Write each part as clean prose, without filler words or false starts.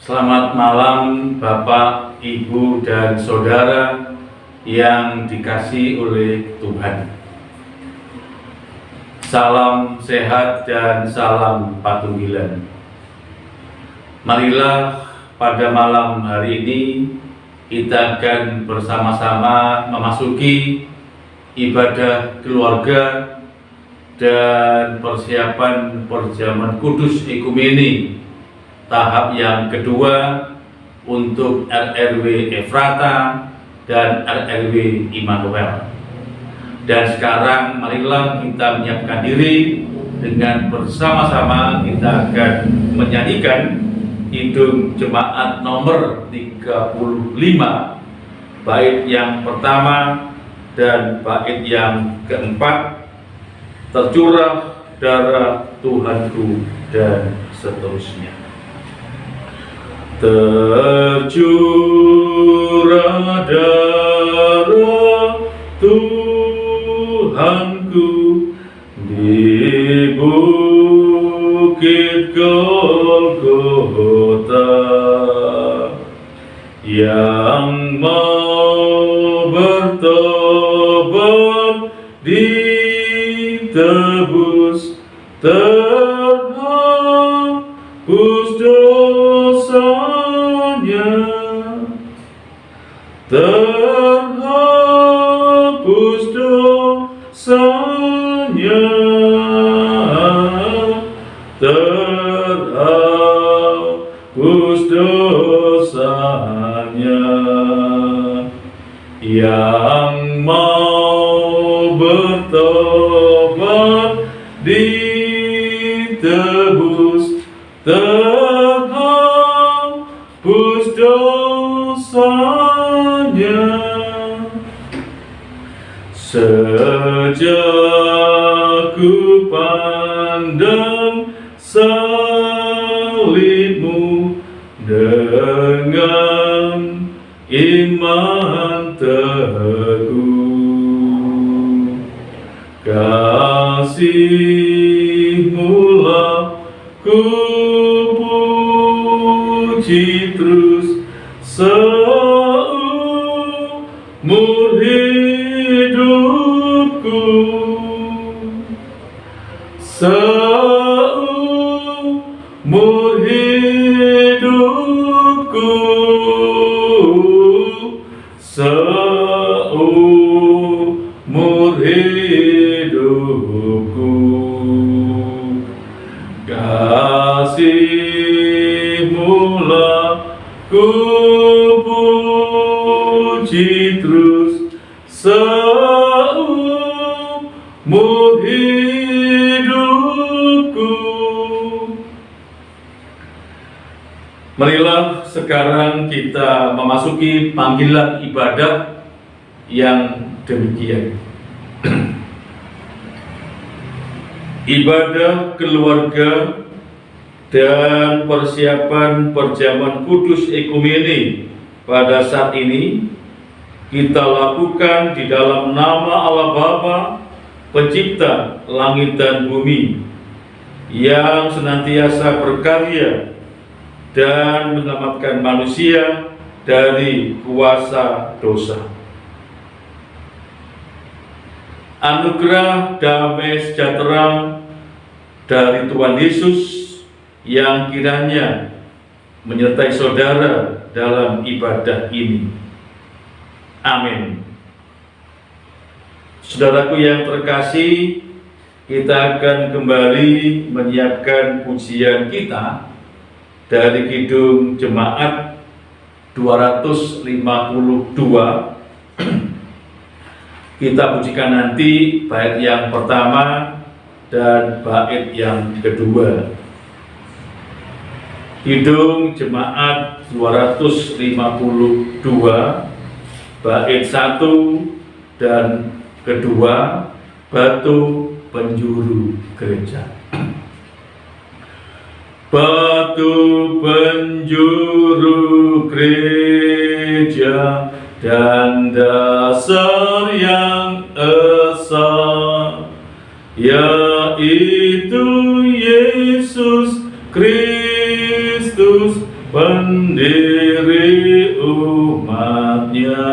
Selamat malam Bapak, Ibu, dan Saudara yang dikasihi oleh Tuhan. Salam sehat dan salam patunggilan. Marilah pada malam hari ini kita akan bersama-sama memasuki ibadah keluarga dan persiapan perjamuan kudus ekumene tahap yang kedua untuk RRW Efrata dan RRW Immanuel. Dan sekarang marilah kita menyiapkan diri dengan bersama-sama kita akan menyanyikan Kidung Jemaat nomor 35, bait yang pertama dan bait yang keempat, tercurah darah Tuhanku, dan seterusnya. Tercurah darah Tuhanku di bukit Golgota, yang mau bertobat ditebus, terhapus dosanya, terhapus dosanya, terhapus dosanya, yang mau bertobat ditebus, terhapus dosanya. Sejak ku pandang salibmu dengan iman teguh, kasih-Mulah ku puji terus seumur hidupku, seumur hidupku, seumur hidupku. Kasih-Mulah ku puji terus seumur hidupku. Marilah sekarang kita memasuki panggilan ibadah yang demikian. Ibadah keluarga dan persiapan perjamuan kudus ekumene pada saat ini kita lakukan di dalam nama Allah Bapa, Pencipta langit dan bumi, yang senantiasa berkarya dan menyelamatkan manusia dari kuasa dosa. Anugerah damai sejahtera dari Tuhan Yesus yang kiranya menyertai saudara dalam ibadah ini. Amin. Saudaraku yang terkasih, kita akan kembali menyiapkan pujian kita dari Kidung Jemaat 252. Kita pujikan nanti bait yang pertama dan bait yang kedua. Kidung Jemaat 252, bait 1 dan kedua, Batu Penjuru Gereja. Batu penjuru gereja dan dasar yang esa, yaitu Yesus Kristus pendiri umatnya,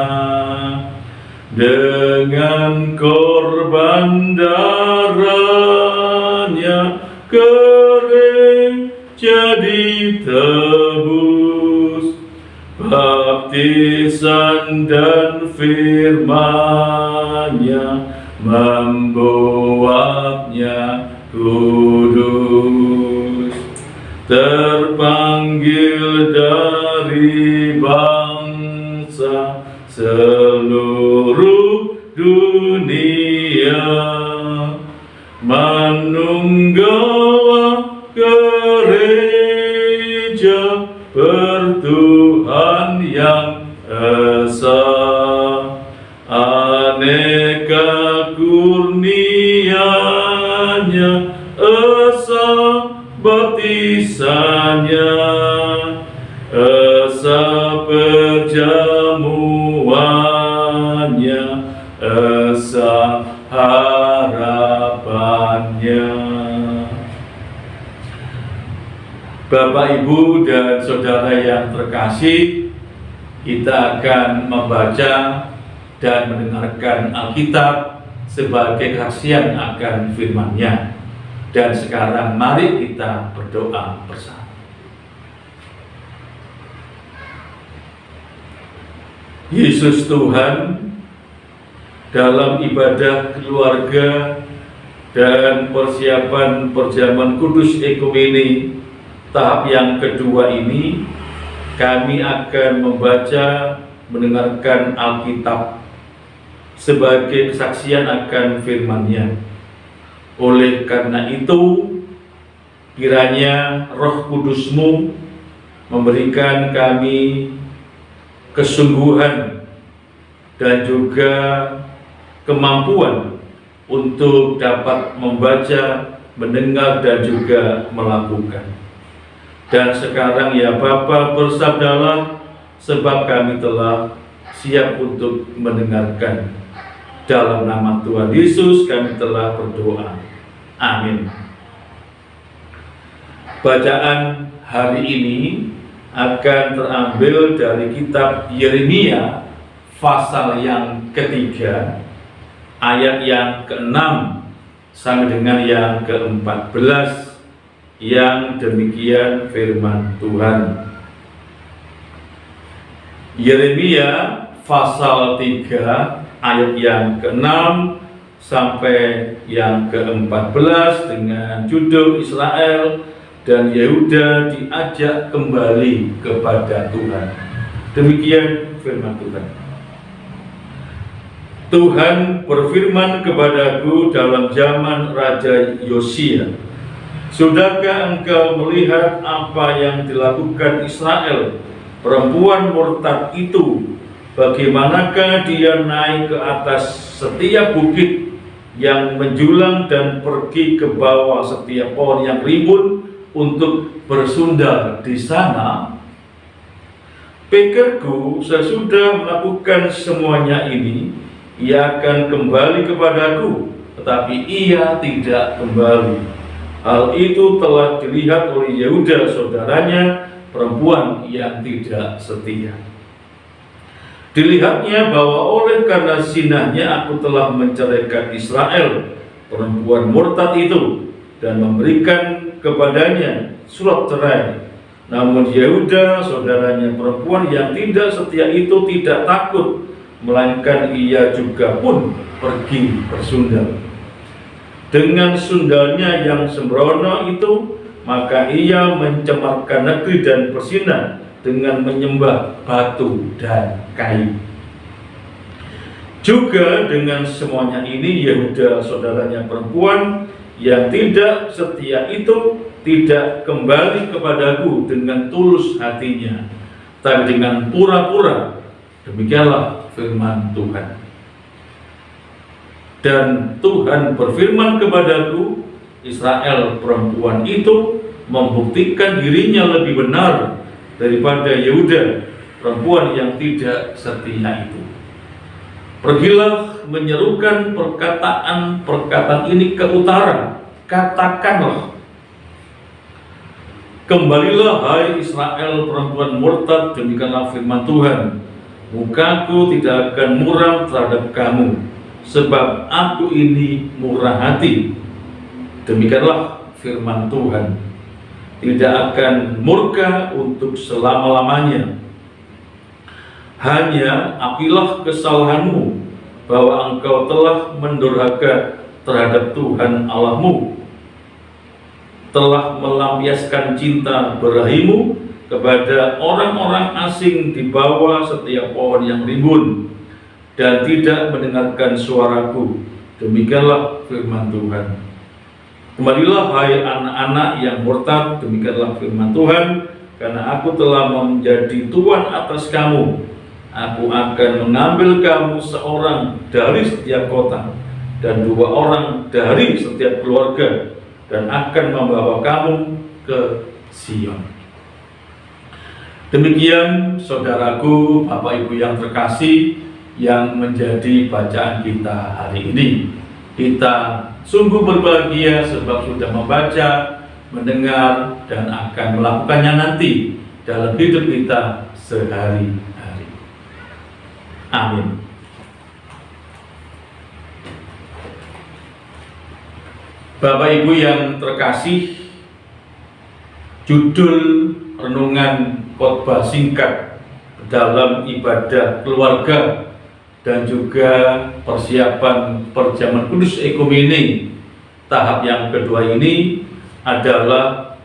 dengan korban darahnya gereja ditebus, baptisan dan firman-Nya membuatnya kudus. Terpanggil dari bangsa seluruh dunia, manunggalah gereja bertuhan yang esa, aneka kurnia-Nya, esa baptisannya, esa perjamuannya, esa harapannya. Bapak, Ibu, dan saudara yang terkasih, kita akan membaca dan mendengarkan Alkitab sebagai kesaksian akan firman-Nya. Dan sekarang mari kita berdoa bersama. Yesus Tuhan, dalam ibadah keluarga dan persiapan perjamuan kudus ekumene tahap yang kedua ini, kami akan membaca, mendengarkan Alkitab sebagai kesaksian akan firman-Nya. Oleh karena itu, kiranya Roh Kudus-Mu memberikan kami kesungguhan dan juga kemampuan untuk dapat membaca, mendengar, dan juga melakukan. Dan sekarang ya Bapa, bersabdalah, sebab kami telah siap untuk mendengarkan. Dalam nama Tuhan Yesus kami telah berdoa. Amin. Bacaan hari ini akan terambil dari kitab Yeremia pasal yang ketiga, ayat yang ke-6 sampai dengan yang ke-14, yang demikian firman Tuhan. Yeremia pasal 3 ayat yang ke-6 sampai yang ke-14 dengan judul Israel dan Yehuda diajak kembali kepada Tuhan. Demikian firman Tuhan. Tuhan berfirman kepadaku dalam zaman Raja Yosia, sudahkah engkau melihat apa yang dilakukan Israel, perempuan murtad itu? Bagaimanakah dia naik ke atas setiap bukit yang menjulang dan pergi ke bawah setiap pohon yang rimbun untuk bersundal di sana? Pikirku, sesudah melakukan semuanya ini, ia akan kembali kepadaku, tetapi ia tidak kembali. Hal itu telah dilihat oleh Yehuda saudaranya, perempuan yang tidak setia. Dilihatnya bahwa oleh karena zinahnya aku telah menceraikan Israel, perempuan murtad itu, dan memberikan kepadanya surat cerai. Namun Yehuda saudaranya perempuan yang tidak setia itu tidak takut, melainkan ia juga pun pergi bersundal. Dengan sundalnya yang sembrono itu, maka ia mencemarkan negeri dan bersinah dengan menyembah batu dan kayu. Juga dengan semuanya ini, Yehuda saudaranya perempuan yang tidak setia itu tidak kembali kepadaku dengan tulus hatinya, tapi dengan pura-pura. Demikianlah firman Tuhan. Dan Tuhan berfirman kepadaku, Israel perempuan itu membuktikan dirinya lebih benar daripada Yehuda perempuan yang tidak setia itu. Pergilah menyerukan perkataan ini ke utara, katakanlah, Kembalilah hai Israel perempuan murtad, demikianlah firman Tuhan, mukaku tidak akan muram terhadap kamu, sebab aku ini murah hati. Demikianlah firman Tuhan, tidak akan murka untuk selama-lamanya. Hanya akuilah kesalahanmu, bahwa engkau telah mendurhaka terhadap Tuhan Allahmu, telah melampiaskan cinta berahimu kepada orang-orang asing di bawah setiap pohon yang rimbun, dan tidak mendengarkan suaraku. Demikianlah firman Tuhan. Kembalilah hai anak-anak yang murtad, demikianlah firman Tuhan, karena aku telah menjadi tuan atas kamu. Aku akan mengambil kamu seorang dari setiap kota, dan 2 orang dari setiap keluarga, dan akan membawa kamu ke Sion. Demikian saudaraku, Bapak Ibu yang terkasih, yang menjadi bacaan kita hari ini. Kita sungguh berbahagia sebab sudah membaca, mendengar, dan akan melakukannya nanti dalam hidup kita sehari-hari. Amin. Bapak Ibu yang terkasih, judul renungan khotbah singkat dalam ibadah keluarga dan juga persiapan perjamuan kudus ekumene tahap yang kedua ini adalah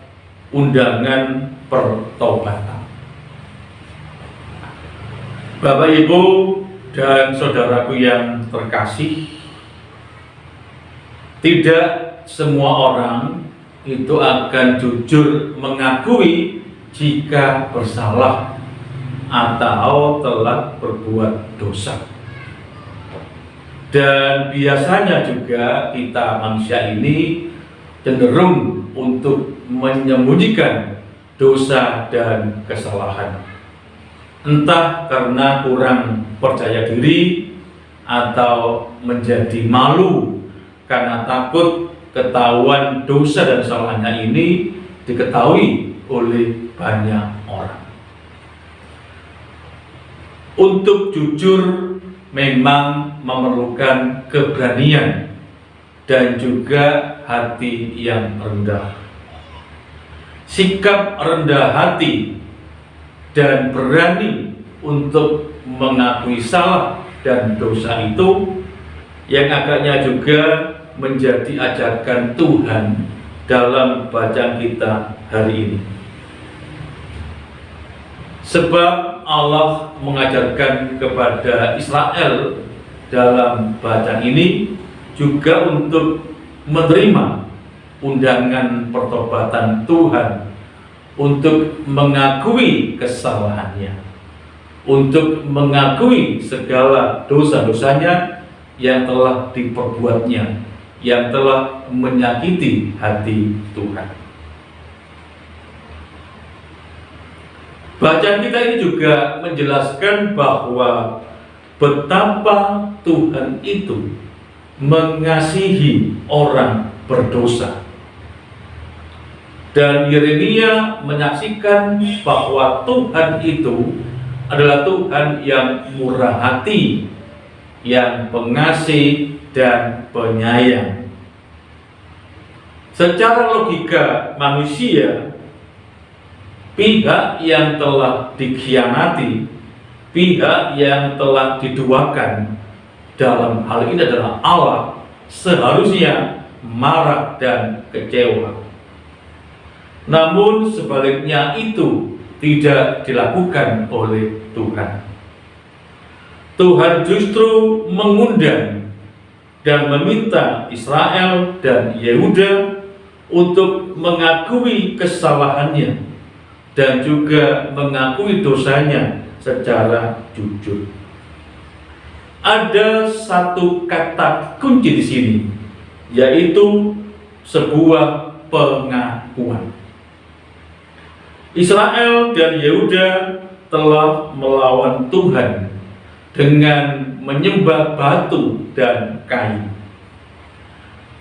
undangan pertobatan. Bapak Ibu dan saudaraku yang terkasih, tidak semua orang itu akan jujur mengakui jika bersalah atau telah berbuat dosa. Dan biasanya juga kita manusia ini cenderung untuk menyembunyikan dosa dan kesalahan. Entah karena kurang percaya diri atau menjadi malu karena takut ketahuan dosa dan salahnya ini diketahui oleh banyak orang. Untuk jujur memang memerlukan keberanian dan juga hati yang rendah. Sikap rendah hati dan berani untuk mengakui salah dan dosa itu yang agaknya juga menjadi ajakan Tuhan dalam bacaan kita hari ini. Sebab Allah mengajarkan kepada Israel dalam bacaan ini juga untuk menerima undangan pertobatan Tuhan, untuk mengakui kesalahannya, untuk mengakui segala dosa-dosanya yang telah diperbuatnya, yang telah menyakiti hati Tuhan. Bacaan kita ini juga menjelaskan bahwa betapa Tuhan itu mengasihi orang berdosa. Dan Yeremia menyaksikan bahwa Tuhan itu adalah Tuhan yang murah hati, yang pengasih dan penyayang. Secara logika manusia, pihak yang telah dikhianati, pihak yang telah diduakan, dalam hal ini adalah Allah, seharusnya marah dan kecewa. Namun sebaliknya itu tidak dilakukan oleh Tuhan. Tuhan justru mengundang dan meminta Israel dan Yehuda untuk mengakui kesalahannya dan juga mengakui dosanya secara jujur. Ada satu kata kunci di sini, yaitu sebuah pengakuan. Israel dan Yehuda telah melawan Tuhan dengan menyembah batu dan kayu.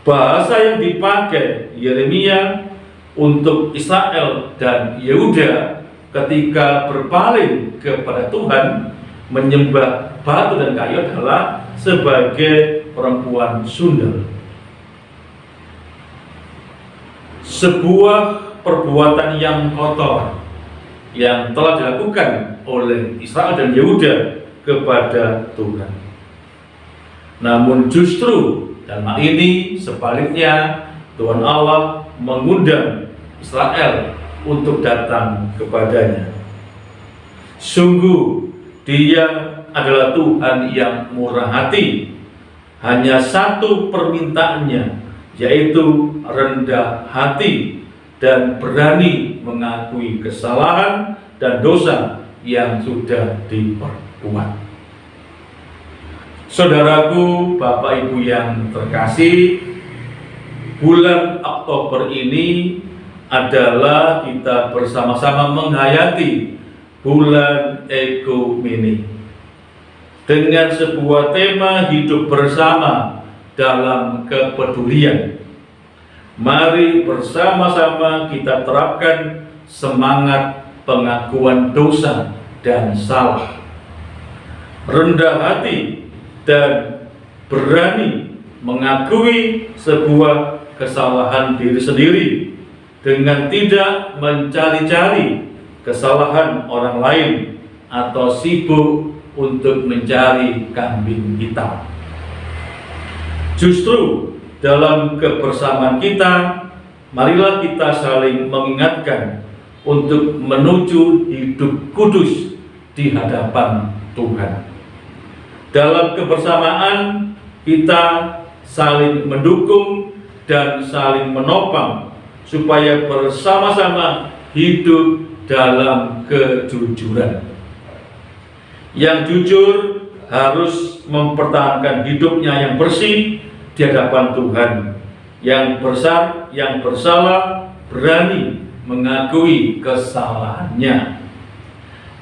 Bahasa yang dipakai Yeremia untuk Israel dan Yehuda ketika berpaling kepada Tuhan menyembah batu dan kayu adalah sebagai perempuan sundal. Sebuah perbuatan yang kotor yang telah dilakukan oleh Israel dan Yehuda kepada Tuhan. Namun justru dalam hal ini sebaliknya, Tuhan Allah mengundang Israel untuk datang kepadanya. Sungguh Dia adalah Tuhan yang murah hati. Hanya satu permintaannya, yaitu rendah hati dan berani mengakui kesalahan dan dosa yang sudah diperbuat. Saudaraku, Bapak Ibu yang terkasih, bulan Oktober ini adalah kita bersama-sama menghayati bulan Ekumene dengan sebuah tema hidup bersama dalam kepedulian. Mari bersama-sama kita terapkan semangat pengakuan dosa dan salah, rendah hati dan berani mengakui sebuah kesalahan diri sendiri dengan tidak mencari-cari kesalahan orang lain atau sibuk untuk mencari kambing hitam. Justru dalam kebersamaan kita, marilah kita saling mengingatkan untuk menuju hidup kudus di hadapan Tuhan. Dalam kebersamaan kita saling mendukung dan saling menopang supaya bersama-sama hidup dalam kejujuran. Yang jujur harus mempertahankan hidupnya yang bersih di hadapan Tuhan. Yang bersalah berani mengakui kesalahannya.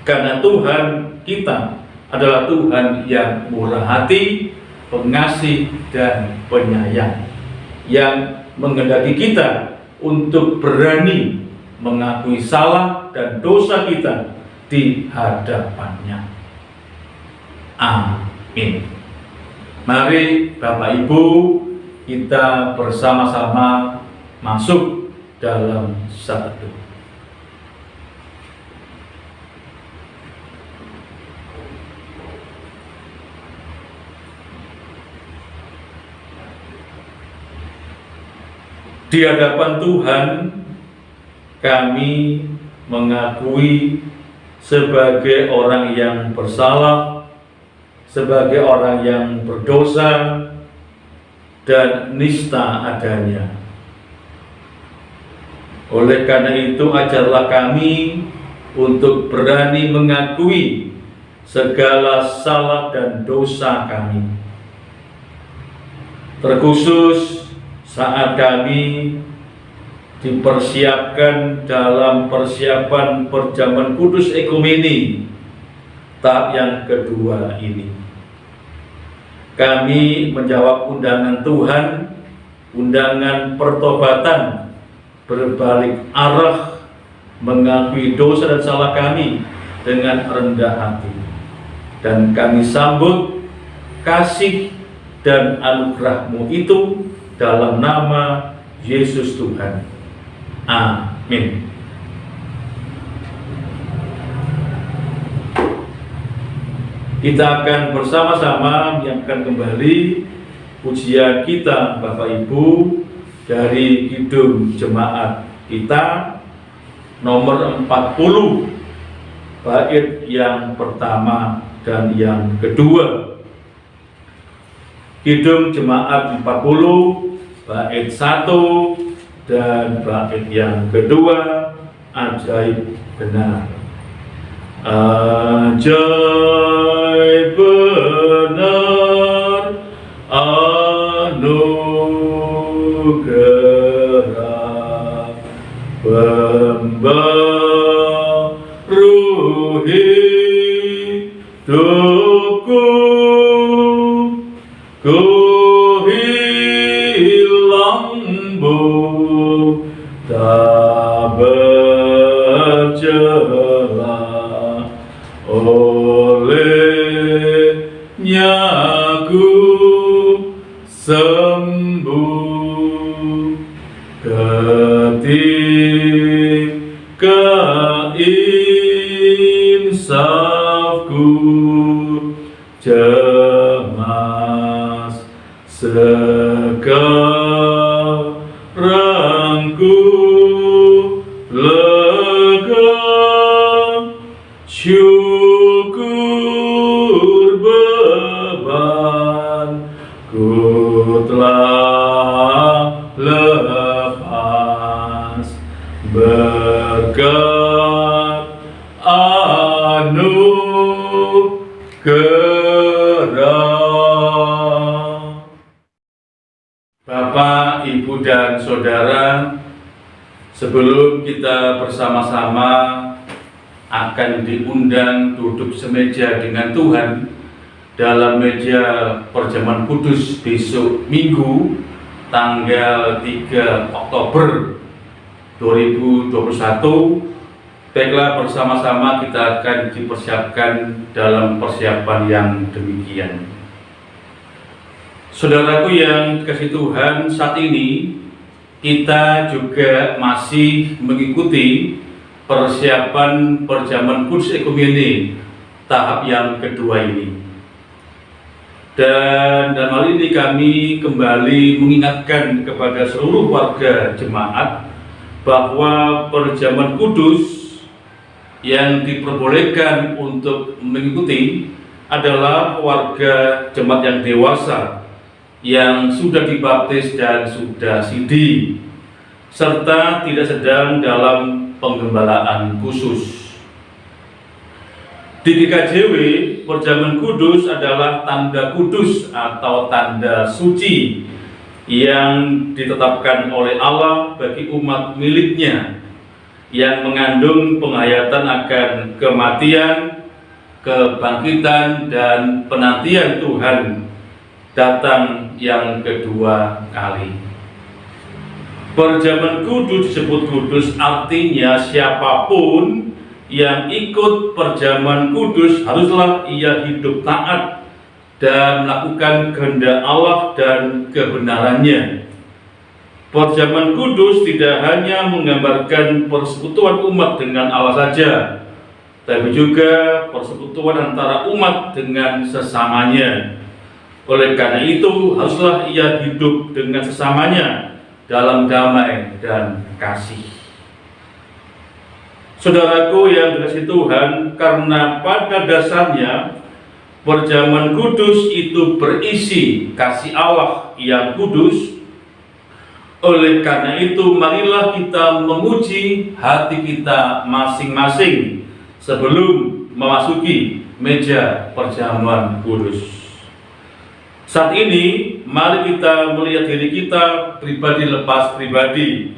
Karena Tuhan kita adalah Tuhan yang murah hati, pengasih dan penyayang, yang menghendaki kita untuk berani mengakui salah dan dosa kita di hadapannya. Amin. Mari Bapak Ibu, kita bersama-sama masuk dalam satu. Di hadapan Tuhan, kami mengakui sebagai orang yang bersalah, sebagai orang yang berdosa dan nista adanya. Oleh karena itu, ajarlah kami untuk berani mengakui segala salah dan dosa kami, terkhusus saat kami dipersiapkan dalam persiapan perjamuan kudus Ekumene tahap yang kedua ini. Kami menjawab undangan Tuhan, undangan pertobatan, berbalik arah, mengakui dosa dan salah kami dengan rendah hati, dan kami sambut kasih dan anugerah-Mu itu dalam nama Yesus Tuhan. Amin. Kita akan bersama-sama menyiapkan kembali pujian kita Bapak Ibu dari Kidung Jemaat kita nomor 40, bait yang pertama dan yang kedua. Kidung Jemaat 40, bait 1 dan bait yang kedua, ajaib benar. Ajaib benar anugerah pembaru hidupku, ku hilang buta celah, olehnya aku sembuh ketika insafku cemas. Sekarang ku lega, syukur beban ku telah lepas, berkat anugerah. Bapak, Ibu, dan Saudara, sebelum kita bersama-sama akan diundang duduk semeja dengan Tuhan dalam meja perjamuan kudus besok Minggu tanggal 3 Oktober 2021, baiklah bersama-sama kita akan dipersiapkan dalam persiapan yang demikian. Saudaraku yang dikasihi Tuhan, saat ini kita juga masih mengikuti persiapan perjamuan kudus ekumene tahap yang kedua ini. Dan dalam hal ini kami kembali mengingatkan kepada seluruh warga jemaat bahwa perjamuan kudus yang diperbolehkan untuk mengikuti adalah warga jemaat yang dewasa, yang sudah dibaptis dan sudah sidi, serta tidak sedang dalam penggembalaan khusus. Di GKJW, perjamuan kudus adalah tanda kudus atau tanda suci yang ditetapkan oleh Allah bagi umat miliknya, yang mengandung penghayatan akan kematian, kebangkitan, dan penantian Tuhan datang yang kedua kali. Perjamuan kudus disebut kudus, artinya siapapun yang ikut perjamuan kudus haruslah ia hidup taat dan melakukan kehendak Allah dan kebenarannya. Perjamuan kudus tidak hanya menggambarkan persekutuan umat dengan Allah saja, tapi juga persekutuan antara umat dengan sesamanya. Oleh karena itu, haruslah ia hidup dengan sesamanya dalam damai dan kasih. Saudaraku yang dikasihi Tuhan, karena pada dasarnya perjamuan kudus itu berisi kasih Allah yang kudus, oleh karena itu marilah kita menguji hati kita masing-masing sebelum memasuki meja perjamuan kudus. Saat ini, mari kita melihat diri kita pribadi lepas pribadi.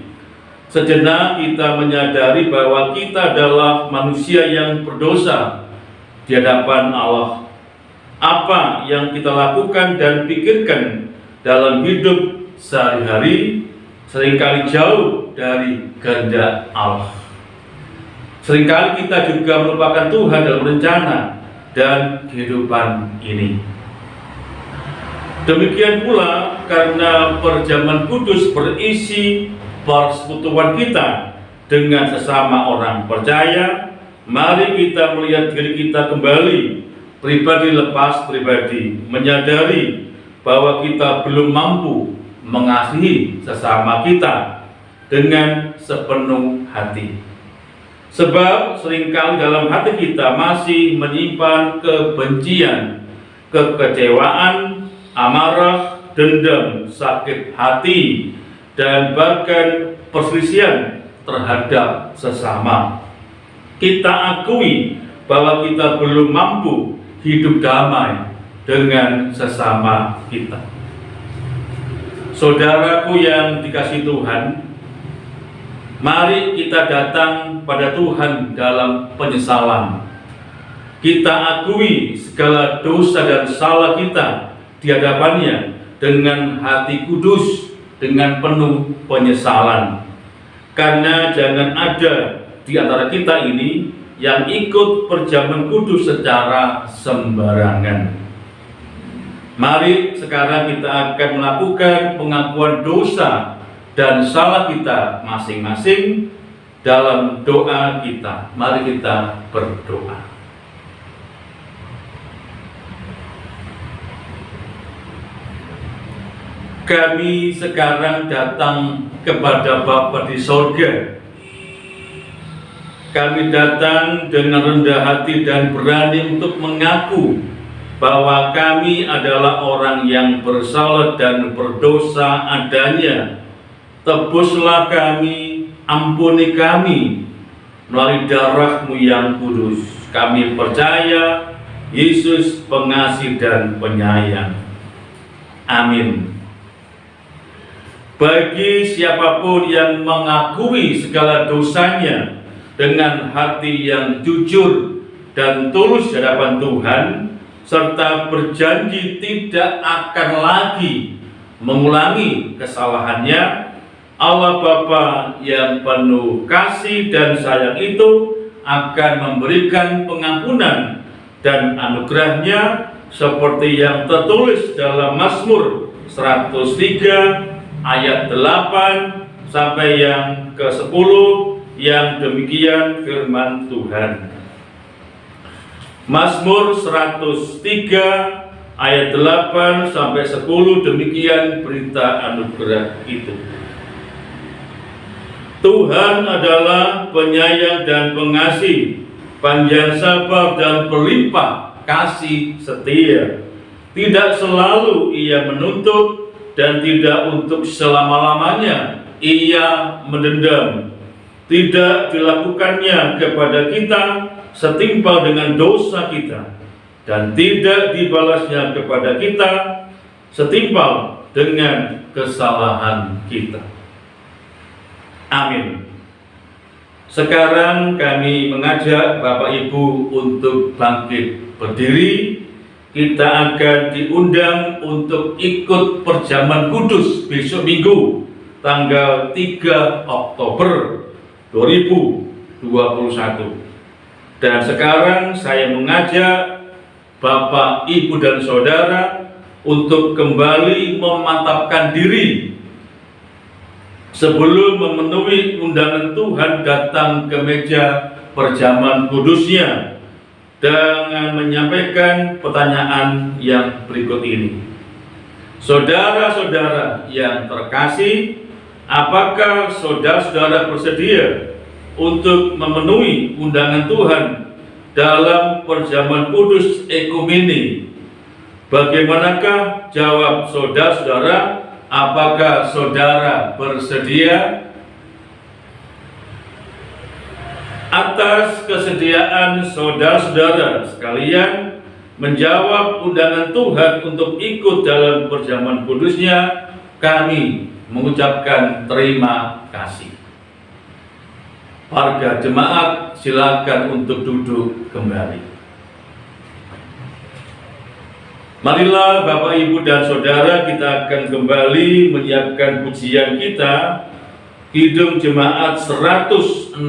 Sejenak kita menyadari bahwa kita adalah manusia yang berdosa di hadapan Allah. Apa yang kita lakukan dan pikirkan dalam hidup sehari-hari seringkali jauh dari kehendak Allah. Seringkali kita juga melupakan Tuhan dalam rencana dan kehidupan ini. Demikian pula karena perjamuan kudus berisi persekutuan kita dengan sesama orang percaya, mari kita melihat diri kita kembali, pribadi lepas pribadi, menyadari bahwa kita belum mampu mengasihi sesama kita dengan sepenuh hati. Sebab seringkali dalam hati kita masih menyimpan kebencian, kekecewaan, amarah, dendam, sakit hati, dan bahkan perselisihan terhadap sesama. Kita akui bahwa kita belum mampu hidup damai dengan sesama kita. Saudaraku yang dikasihi Tuhan, mari kita datang pada Tuhan dalam penyesalan. Kita akui segala dosa dan salah kita di hadapannya dengan hati kudus, dengan penuh penyesalan. Karena jangan ada di antara kita ini yang ikut perjamuan kudus secara sembarangan. Mari sekarang kita akan melakukan pengakuan dosa dan salah kita masing-masing dalam doa kita. Mari kita berdoa. Kami sekarang datang kepada Bapa di sorga. Kami datang dengan rendah hati dan berani untuk mengaku bahwa kami adalah orang yang bersalah dan berdosa adanya. Tebuslah kami, ampuni kami melalui darah-Mu yang kudus. Kami percaya Yesus pengasih dan penyayang. Amin. Bagi siapapun yang mengakui segala dosanya dengan hati yang jujur dan tulus di hadapan Tuhan, serta berjanji tidak akan lagi mengulangi kesalahannya, Allah Bapa yang penuh kasih dan sayang itu akan memberikan pengampunan dan anugerahnya seperti yang tertulis dalam Mazmur 103 ayat 8 sampai yang ke-10, yang demikian firman Tuhan. Mazmur 103 ayat 8 sampai 10, demikian berita anugerah itu. Tuhan adalah penyayang dan pengasih, panjang sabar dan berlimpah kasih setia. Tidak selalu Ia menuntut dan tidak untuk selama-lamanya Ia mendendam. Tidak dilakukannya kepada kita setimpal dengan dosa kita, dan tidak dibalasnya kepada kita setimpal dengan kesalahan kita. Amin. Sekarang kami mengajak Bapak Ibu untuk bangkit berdiri. Kita akan diundang untuk ikut perjamuan kudus besok Minggu tanggal 3 Oktober 2021. Dan sekarang saya mengajak Bapak, Ibu, dan Saudara untuk kembali memantapkan diri sebelum memenuhi undangan Tuhan datang ke meja perjamuan kudusnya dengan menyampaikan pertanyaan yang berikut ini. Saudara-saudara yang terkasih, apakah saudara-saudara bersedia untuk memenuhi undangan Tuhan dalam perjamuan kudus ekumene? Bagaimanakah jawab saudara-saudara? Apakah saudara bersedia? Atas kesediaan saudara-saudara sekalian menjawab undangan Tuhan untuk ikut dalam perjamuan kudusnya, kami mengucapkan terima kasih. Warga jemaat silakan untuk duduk kembali. Marilah Bapak, Ibu, dan Saudara, kita akan kembali menyiapkan pujian kita, Kidung Jemaat 169.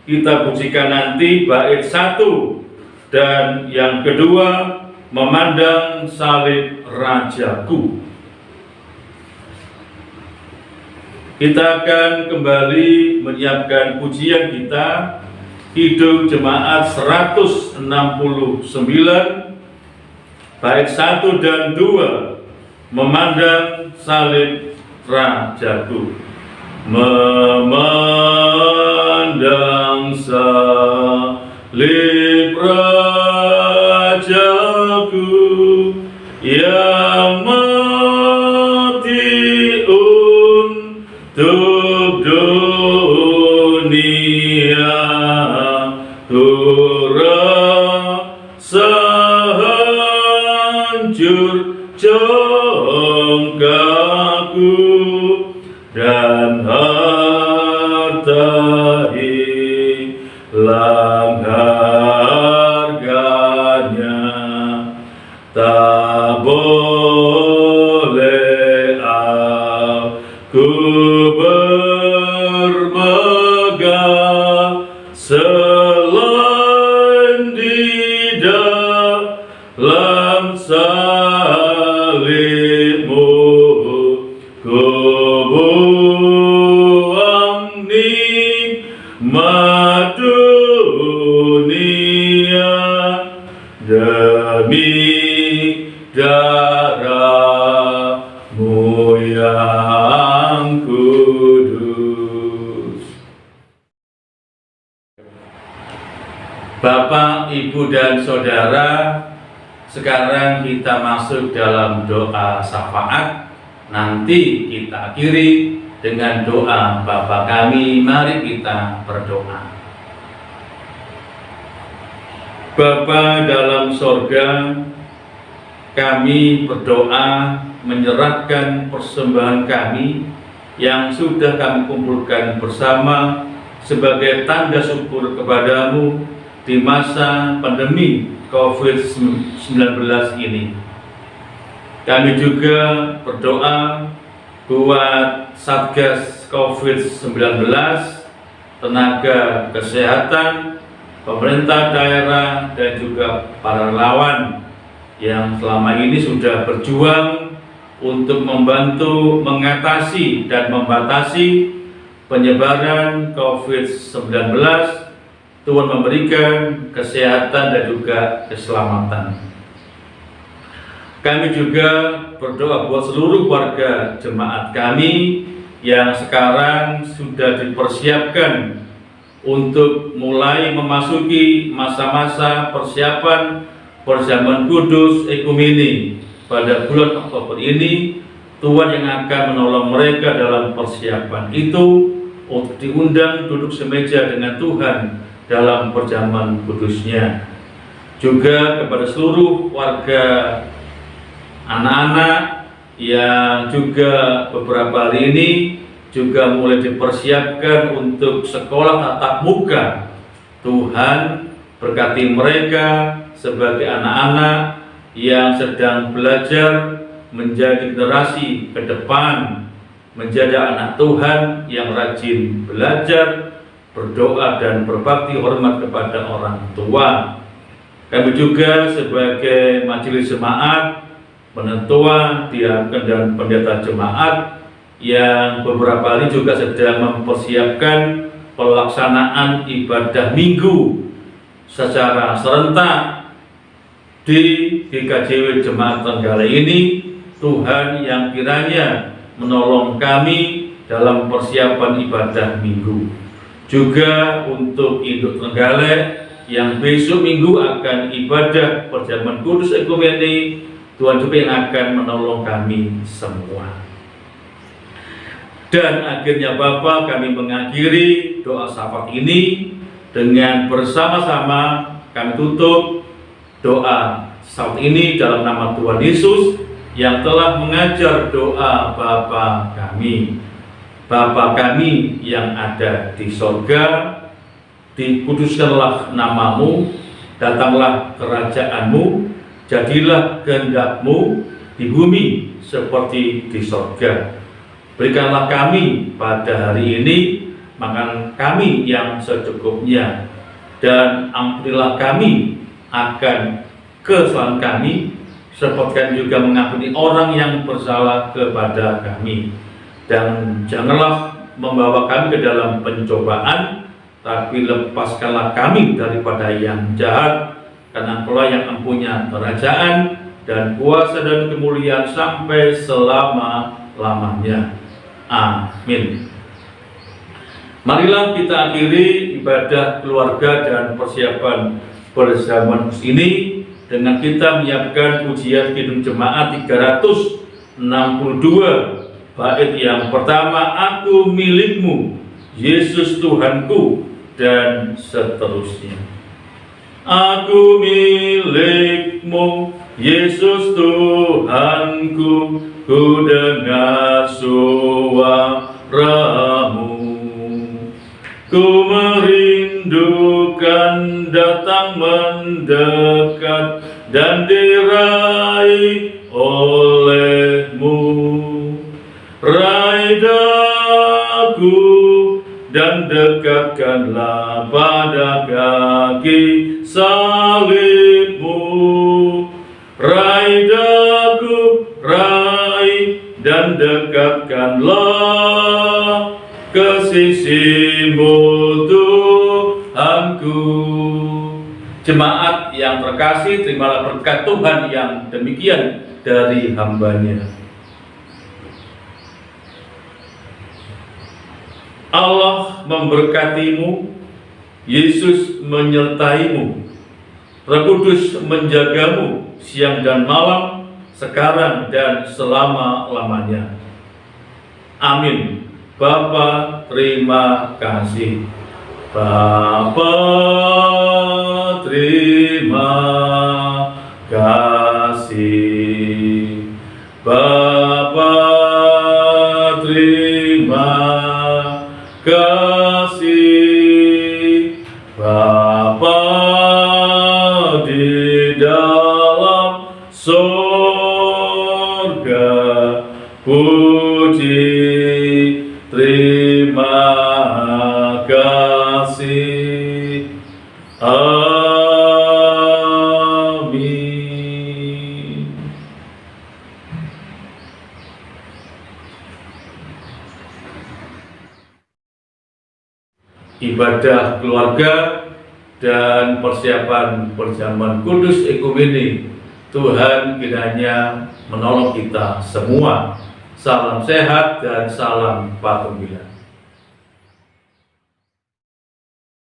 Kita pujikan nanti bait 1 dan yang kedua, Memandang Salib Rajaku. Kita akan kembali menyiapkan pujian kita, Kidung Jemaat 169 bait 1 dan 2, Memandang Salib Rajaku. Memandang salib Rajaku yang mati untuk dunia, ku rasa hancur jongkaku dan harta hilang harganya, tak boleh aku bermegah selain di dalam salibmu, ku buang nikmat dunia demi darahmu yang kudus. Bapak, Ibu, dan Saudara, sekarang kita masuk dalam doa syafaat. Nanti kita akhiri dengan doa Bapa kami. Mari kita berdoa. Bapa dalam sorga, kami berdoa menyerahkan persembahan kami yang sudah kami kumpulkan bersama sebagai tanda syukur kepadamu di masa pandemi COVID-19 ini. Kami juga berdoa buat Satgas COVID-19, tenaga kesehatan, pemerintah daerah, dan juga para relawan yang selama ini sudah berjuang untuk membantu mengatasi dan membatasi penyebaran COVID-19. Tuhan memberikan kesehatan dan juga keselamatan. Kami juga berdoa buat seluruh warga jemaat kami yang sekarang sudah dipersiapkan untuk mulai memasuki masa-masa persiapan perjamuan kudus ekumeni pada bulan Oktober ini. Tuhan yang akan menolong mereka dalam persiapan itu untuk diundang duduk semeja dengan Tuhan dalam perjamuan kudusnya. Juga kepada seluruh warga anak-anak yang juga beberapa hari ini juga mulai dipersiapkan untuk sekolah tatap muka. Tuhan berkati mereka sebagai anak-anak yang sedang belajar menjadi generasi ke depan, menjadi anak Tuhan yang rajin belajar, berdoa, dan berbakti hormat kepada orang tua. Kami juga sebagai majelis jemaat, penetua, diaken, dan pendeta jemaat yang beberapa hari juga sedang mempersiapkan pelaksanaan ibadah minggu secara serentak di GKJW Jemaat Trenggalek ini. Tuhan yang kiranya menolong kami dalam persiapan ibadah minggu. Juga untuk Induk Trenggalek yang besok minggu akan ibadah perjamuan kudus ekumeni, Tuhan juga yang akan menolong kami semua. Dan akhirnya Bapa, kami mengakhiri doa syafaat ini dengan bersama-sama kami tutup doa syafaat ini dalam nama Tuhan Yesus yang telah mengajar doa Bapa kami. Bapa kami yang ada di sorga, dikuduskanlah namamu, datanglah kerajaanmu, jadilah kehendakmu di bumi seperti di sorga. Berikanlah kami pada hari ini makan kami yang secukupnya, dan ampunilah kami akan kesalahan kami, seperti juga mengampuni orang yang bersalah kepada kami. Dan janganlah membawa kami ke dalam pencobaan, tapi lepaskanlah kami daripada yang jahat, karena Engkau yang mempunyai kerajaan dan kuasa dan kemuliaan sampai selama-lamanya. Amin. Marilah kita akhiri ibadah keluarga dan persiapan perjamuan ini dengan kita menyiapkan pujian Kidung Jemaat 362. Bait yang pertama, Aku milikmu, Yesus Tuhanku, dan seterusnya. Aku milikmu, Yesus Tuhanku, ku dengar suaramu. Ku merindukan datang mendekat dan diraih olehmu. Raih daku dan dekat tegakkanlah pada kaki salibmu. Raih daku, raih dan dekatkanlah ke sisimu Tuhanku. Jemaat yang terkasih, terimalah berkat Tuhan yang demikian dari hamba-Nya. Allah memberkatimu, Yesus menyertaimu, Roh Kudus menjagamu siang dan malam, sekarang dan selama-lamanya. Amin. Bapa, terima kasih. Bapa, terima kasih. Bapa, terima kasih. Bapa di dalam sorga, puji terima kasih. Amin. Ibadah keluarga dan persiapan perjamuan kudus ekumene, Tuhan kiranya menolong kita semua. Salam sehat dan salam patuh.